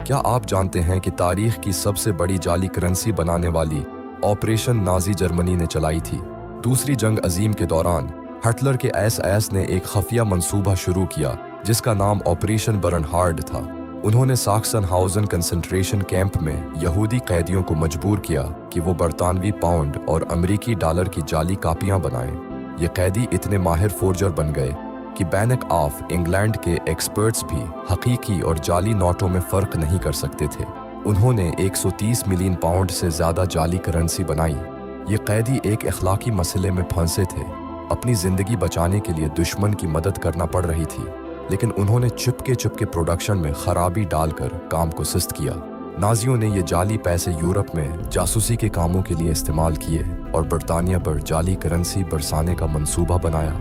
کیا آپ جانتے ہیں کہ تاریخ کی سب سے بڑی جعلی کرنسی بنانے والی آپریشن نازی جرمنی نے چلائی تھی؟ دوسری جنگ عظیم کے دوران ہٹلر کے ایس نے ایک خفیہ منصوبہ شروع کیا جس کا نام آپریشن برنہارڈ تھا۔ انہوں نے ساکسن ہاؤزن کنسنٹریشن کیمپ میں یہودی قیدیوں کو مجبور کیا کہ وہ برطانوی پاؤنڈ اور امریکی ڈالر کی جعلی کاپیاں بنائیں۔ یہ قیدی اتنے ماہر فورجر بن گئے کہ بینک آف انگلینڈ کے ایکسپرٹس بھی حقیقی اور جعلی نوٹوں میں فرق نہیں کر سکتے تھے۔ انہوں نے 130 ملین پاؤنڈ سے زیادہ جعلی کرنسی بنائی۔ یہ قیدی ایک اخلاقی مسئلے میں پھنسے تھے، اپنی زندگی بچانے کے لیے دشمن کی مدد کرنا پڑ رہی تھی، لیکن انہوں نے چپکے پروڈکشن میں خرابی ڈال کر کام کو سست کیا۔ نازیوں نے یہ جعلی پیسے یورپ میں جاسوسی کے کاموں کے لیے استعمال کیے اور برطانیہ پر جعلی کرنسی برسانے کا منصوبہ بنایا۔